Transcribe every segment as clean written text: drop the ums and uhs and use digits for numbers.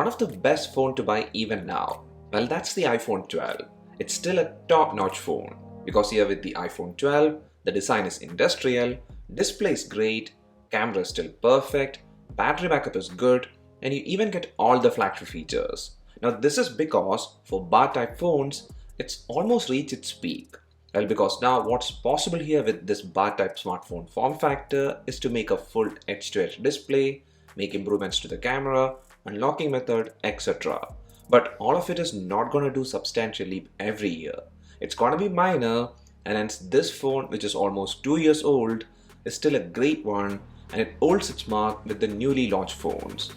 one of the best phone to buy even now? Well, that's the iPhone 12. It's still a top-notch phone because here with the iPhone 12, the design is industrial, display is great, camera is still perfect, battery backup is good, and you even get all the flagship features. Now this is because for bar type phones, it's almost reached its peak. Well, because now what's possible here with this bar type smartphone form factor is to make a full edge-to-edge display, make improvements to the camera, unlocking method, etc. But all of it is not going to do substantial leap every year. It's going to be minor, and hence this phone, which is almost 2 years old, is still a great one, and it holds its mark with the newly launched phones.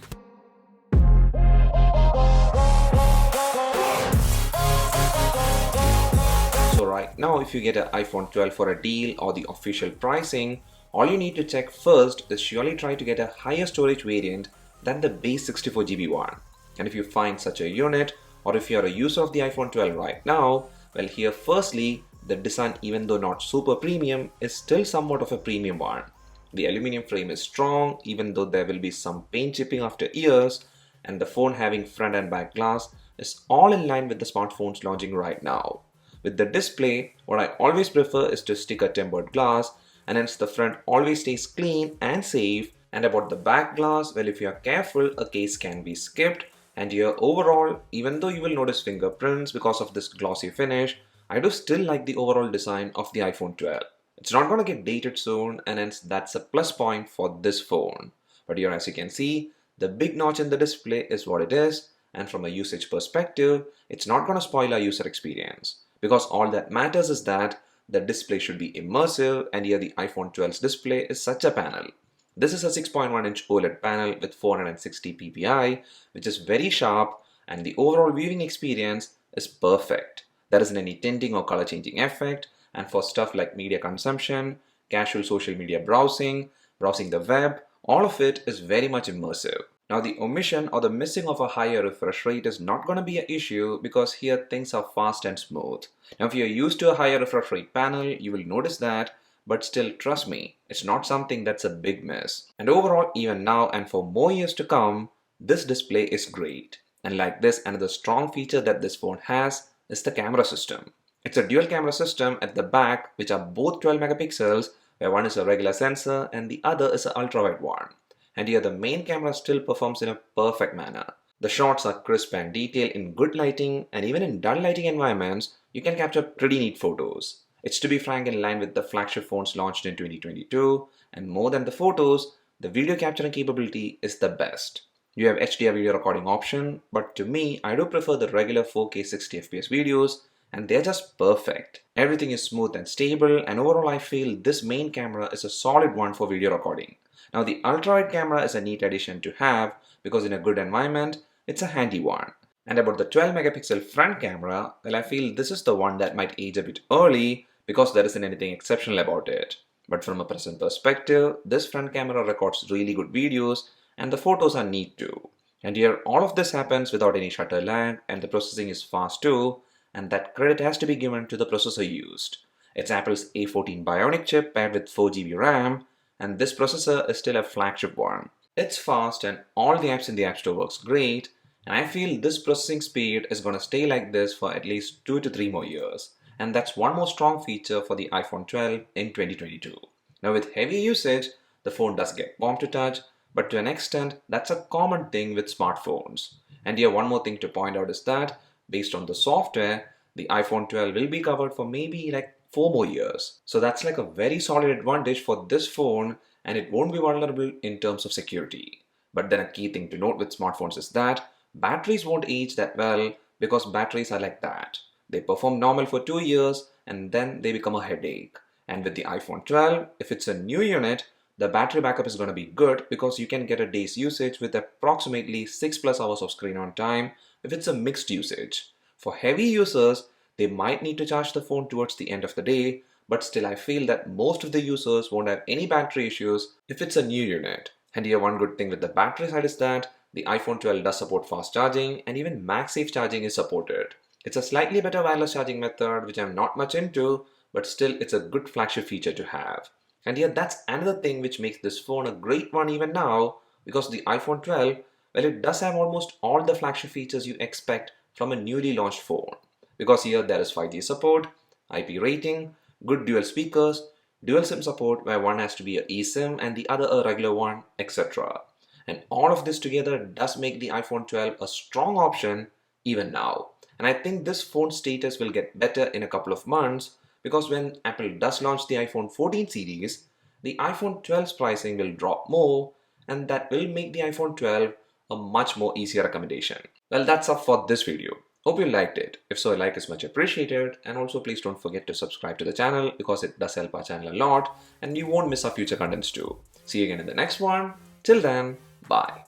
So right now, if you get an iPhone 12 for a deal or the official pricing, all you need to check first is surely try to get a higher storage variant than the base 64GB one. And if you find such a unit, or if you're a user of the iPhone 12 right now, well, here firstly, the design, even though not super premium, is still somewhat of a premium one. The aluminum frame is strong, even though there will be some paint chipping after years, and the phone having front and back glass is all in line with the smartphones launching right now. With the display, what I always prefer is to stick a tempered glass, and hence the front always stays clean and safe. And about the back glass, well, if you are careful, a case can be skipped. And here overall, even though you will notice fingerprints because of this glossy finish, I do still like the overall design of the iPhone 12. It's not going to get dated soon, and hence that's a plus point for this phone. But here, as you can see, the big notch in the display is what it is, and from a usage perspective, it's not going to spoil our user experience. Because all that matters is that the display should be immersive, and here the iPhone 12's display is such a panel. This is a 6.1-inch OLED panel with 460 ppi, which is very sharp, and the overall viewing experience is perfect. There isn't any tinting or color changing effect, and for stuff like media consumption, casual social media browsing the web, all of it is very much immersive. Now the omission or the missing of a higher refresh rate is not going to be an issue because here things are fast and smooth. Now if you're used to a higher refresh rate panel, you will notice that, but still trust me, it's not something that's a big miss. And overall, even now and for more years to come, this display is great. And like this, another strong feature that this phone has is the camera system. It's a dual camera system at the back, which are both 12 megapixels, where one is a regular sensor and the other is an ultra-wide one. And here the main camera still performs in a perfect manner. The shots are crisp and detailed in good lighting, and even in dull lighting environments, you can capture pretty neat photos. It's, to be frank, in line with the flagship phones launched in 2022, and more than the photos, the video capturing capability is the best. You have HDR video recording option, but to me, I do prefer the regular 4K 60fps videos, and they're just perfect. Everything is smooth and stable, and overall I feel this main camera is a solid one for video recording. Now the ultra-wide camera is a neat addition to have because in a good environment, it's a handy one. And about the 12 megapixel front camera, well, I feel this is the one that might age a bit early because there isn't anything exceptional about it. But from a present perspective, this front camera records really good videos and the photos are neat too. And here all of this happens without any shutter lag, and the processing is fast too, and that credit has to be given to the processor used. It's Apple's A14 Bionic chip paired with 4GB RAM, and this processor is still a flagship one. It's fast and all the apps in the App Store works great, and I feel this processing speed is going to stay like this for at least 2 to 3 more years. And that's one more strong feature for the iPhone 12 in 2022. Now with heavy usage, the phone does get warm to touch, but to an extent, that's a common thing with smartphones. And here one more thing to point out is that, based on the software, the iPhone 12 will be covered for maybe like 4 more years. So that's like a very solid advantage for this phone, and it won't be vulnerable in terms of security. But then a key thing to note with smartphones is that batteries won't age that well because batteries are like that. They perform normal for 2 years and then they become a headache. And with the iPhone 12, if it's a new unit, the battery backup is going to be good because you can get a day's usage with approximately 6+ hours of screen on time if it's a mixed usage. For heavy users, they might need to charge the phone towards the end of the day, but still I feel that most of the users won't have any battery issues if it's a new unit. And here one good thing with the battery side is that the iPhone 12 does support fast charging, and even MagSafe charging is supported. It's a slightly better wireless charging method which I'm not much into, but still it's a good flagship feature to have. And here that's another thing which makes this phone a great one even now, because the iPhone 12 Well, it does have almost all the flagship features you expect from a newly launched phone. Because here there is 5G support, IP rating, good dual speakers, dual SIM support where one has to be a eSIM and the other a regular one, etc. And all of this together does make the iPhone 12 a strong option even now. And I think this phone status will get better in a couple of months because when Apple does launch the iPhone 14 series, the iPhone 12's pricing will drop more and that will make the iPhone 12 a much more easier accommodation. Well, that's up for this video. Hope you liked it. If so, a like is much appreciated, and also please don't forget to subscribe to the channel because it does help our channel a lot and you won't miss our future contents too. See you again in the next one. Till then, bye.